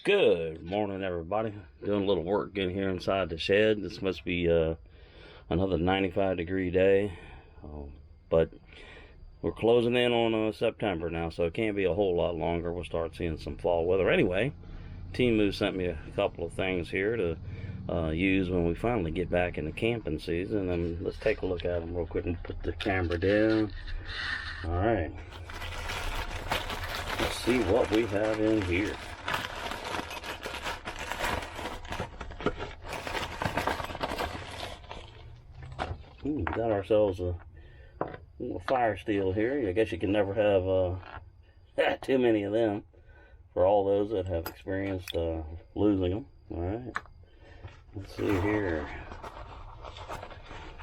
Good morning, everybody. Doing a little work in here inside the shed. This must be another 95-degree day, but we're closing in on September now, so it can't be a whole lot longer. We'll start seeing some fall weather. Anyway, Temu sent me a couple of things here to use when we finally get back in the camping season, and let's take a look at them real quick and put the camera down. All right, let's see what we have in here. Got ourselves a little fire steel here. I guess you can never have too many of them for all those that have experienced losing them. All right, let's see here.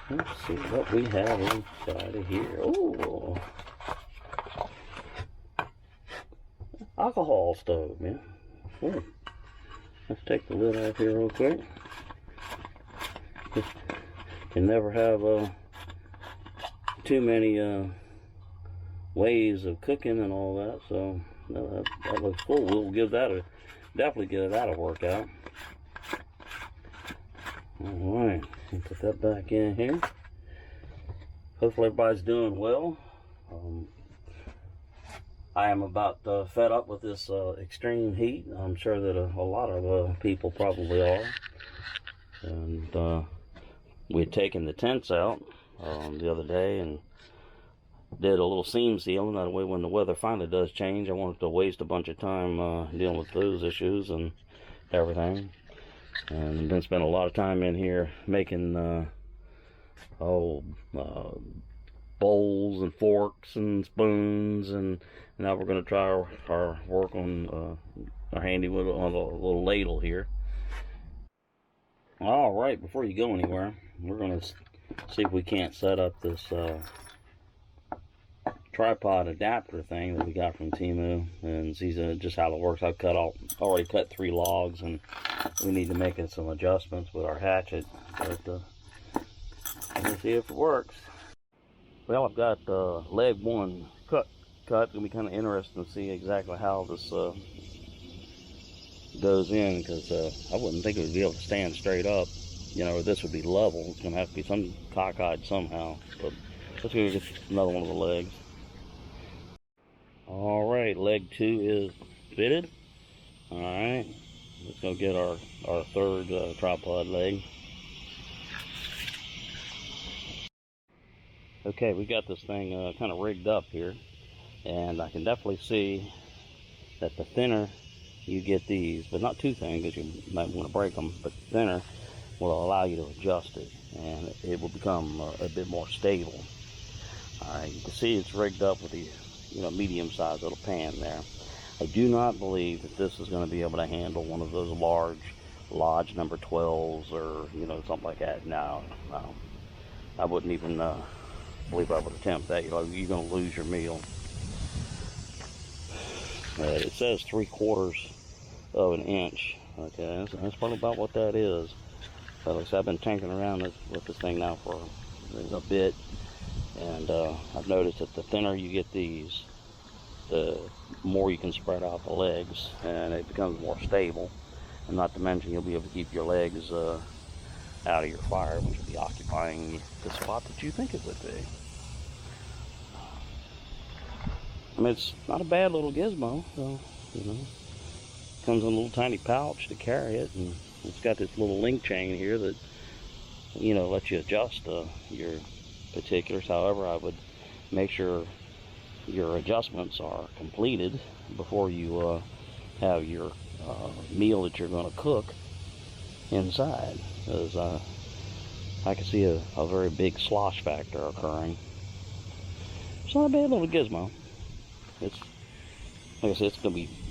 Let's see what we have inside of here. Oh, alcohol stove, man. Ooh. Let's take the lid off here real quick. Can never have too many ways of cooking and all that, so that looks cool. We'll give that definitely give that a workout. All right, put that back in here. Hopefully everybody's doing well. I am about fed up with this extreme heat. I'm sure that a lot of people probably are. And we had taken the tents out the other day and did a little seam sealing. That way when the weather finally does change, I wanted to waste a bunch of time dealing with those issues and everything. And then spent a lot of time in here making bowls and forks and spoons, and now we're going to try our work on our handy on a little ladle here. All right, before you go anywhere, we're going to see if we can't set up this tripod adapter thing that we got from Temu and see just how it works. I've already cut 3 logs, and we need to make some adjustments with our hatchet, but let's see if it works. Well, I've got leg 1 cut. It's going to be kind of interesting to see exactly how this goes in, because I wouldn't think it would be able to stand straight up. Or this would be level. It's going to have to be some cockeyed somehow. But let's go get another one of the legs. All right, leg 2 is fitted. All right, let's go get our third tripod leg. Okay, we got this thing kind of rigged up here, and I can definitely see that the thinner you get these, but not too thin because you might want to break them, but thinner will allow you to adjust it, and it will become a bit more stable. All right, you can see it's rigged up with the medium-sized little pan there. I do not believe that this is going to be able to handle one of those large Lodge number 12s or something like that. No, I wouldn't even believe I would attempt that. You're going to lose your meal. It says 3/4 of an inch. Okay, that's probably about what that is. So I've been tinkering around with this thing now for a bit, and I've noticed that the thinner you get these, the more you can spread out the legs, and it becomes more stable. And not to mention, you'll be able to keep your legs out of your fire, which will be occupying the spot that you think it would be. I mean, it's not a bad little gizmo, so, comes in a little tiny pouch to carry it, and it's got this little link chain here that, lets you adjust your particulars. However, I would make sure your adjustments are completed before you have your meal that you're going to cook inside, because I can see a very big slosh factor occurring. It's not a bad little gizmo. It's, like I said,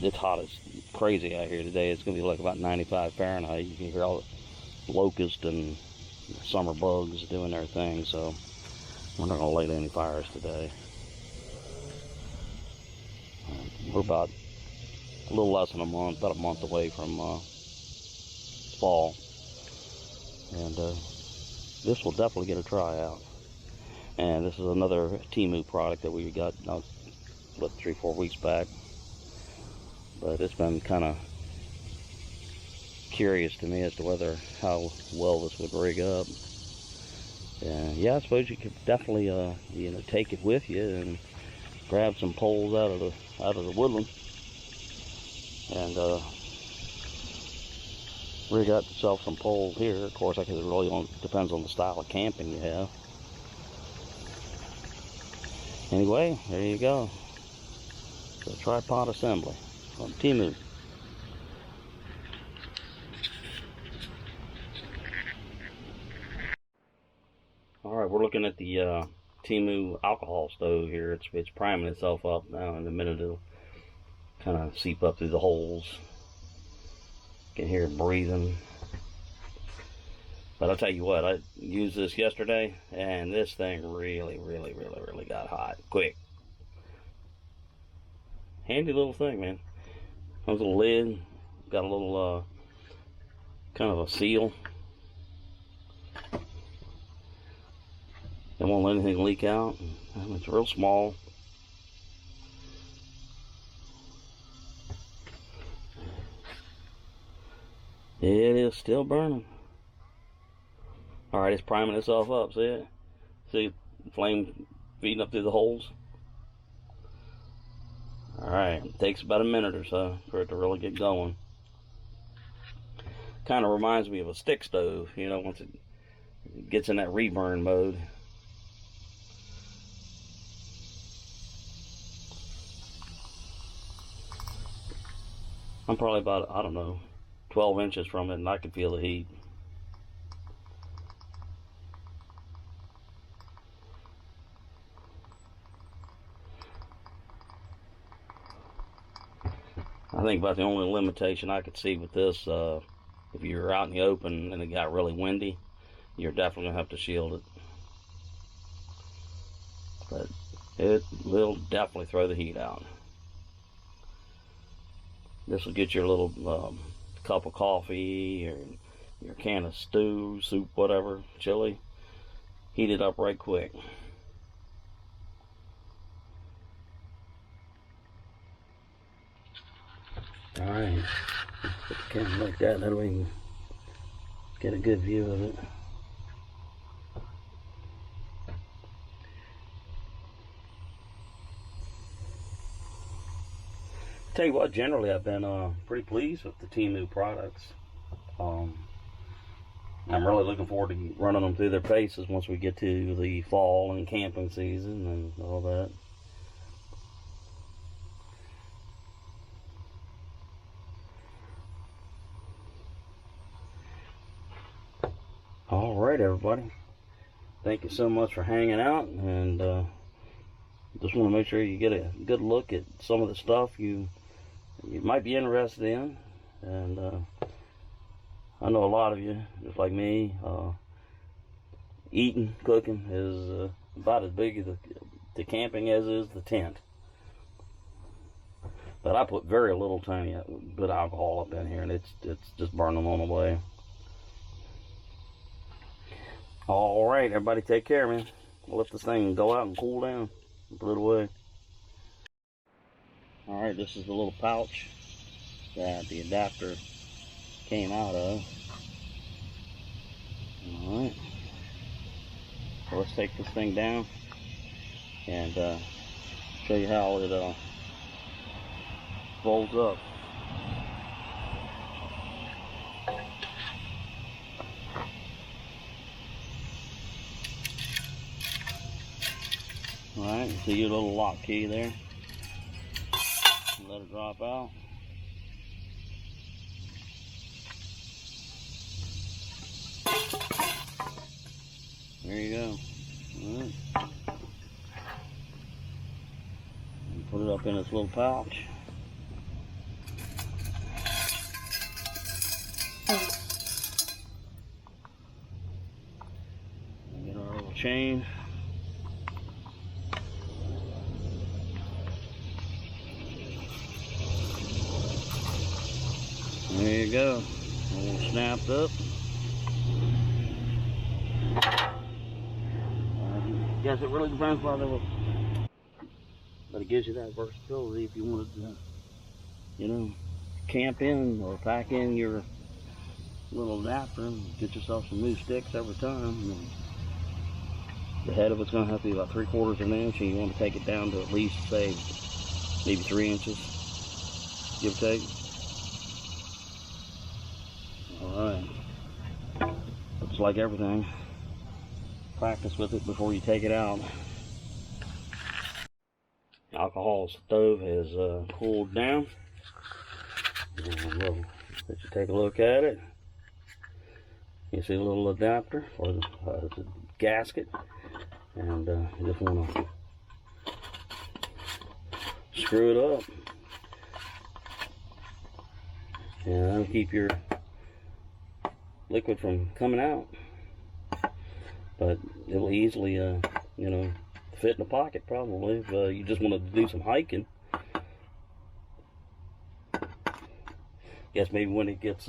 it's hot as crazy out here today. It's going to be like about 95 Fahrenheit. You can hear all the locusts and summer bugs doing their thing, so we're not going to light any fires today. We're about a little less than about a month away from fall, and this will definitely get a try out. And this is another Temu product that we got 3-4 weeks back, but it's been kind of curious to me as to whether how well this would rig up. And yeah, I suppose you could definitely you know, take it with you and grab some poles out of the woodland and rig up yourself some poles here. Of course, I guess it really depends on the style of camping you have. Anyway, there you go. The tripod assembly from Temu. Alright, we're looking at the Temu alcohol stove here. It's priming itself up now. In a minute it'll kind of seep up through the holes. You can hear it breathing. But I'll tell you what, I used this yesterday and this thing really got hot quick. Handy little thing, man. Comes with a lid, got a little kind of a seal. It won't let anything leak out. It's real small. It is still burning. Alright, it's priming itself up, see it? See the flame feeding up through the holes? Alright, it takes about a minute or so for it to really get going. Kind of reminds me of a stick stove, you know, once it gets in that reburn mode. I'm probably about, I don't know, 12 inches from it and I can feel the heat. I think about the only limitation I could see with this, if you're out in the open and it got really windy, you're definitely going to have to shield it. But it will definitely throw the heat out. This will get your little cup of coffee or your can of stew, soup, whatever, chili, heat it up right quick. Alright, put the camera like that way we can get a good view of it. Tell you what, generally I've been pretty pleased with the Temu products. I'm really looking forward to running them through their paces once we get to the fall and camping season and all that. Alright everybody, thank you so much for hanging out, and just want to make sure you get a good look at some of the stuff you might be interested in. And I know a lot of you, just like me, eating, cooking is about as big as the camping as is the tent. But I put very little tiny bit of alcohol up in here, and it's just burning on the way. Alright, everybody take care, man. We'll let this thing go out and cool down and put it away. Alright, this is the little pouch that the adapter came out of. Alright. So let's take this thing down and show you how it folds up. Alright, see your little lock key there. Let it drop out. There you go. Alright. And put it up in its little pouch. And get our little chain. There you go, all snapped up. I guess it really depends why they were, but it gives you that versatility if you wanted to, you know, camp in or pack in your little adapter and get yourself some new sticks every time. And the head of it's going to have to be about 3/4 of an inch, and you want to take it down to at least, say, maybe 3 inches, give or take. Alright. Looks like everything. Practice with it before you take it out. Alcohol stove has cooled down. And we'll let you take a look at it. You see a little adapter or the gasket, and you just want to screw it up, and that'll keep your liquid from coming out. But it'll easily, you know, fit in the pocket probably if you just wanted to do some hiking. Guess maybe when it gets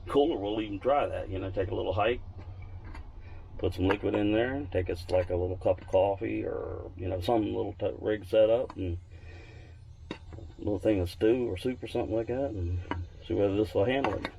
cooler, we'll even try that. You know, take a little hike, put some liquid in there, take us like a little cup of coffee or, you know, some little rig set up, and a little thing of stew or soup or something like that, and see whether this will handle it.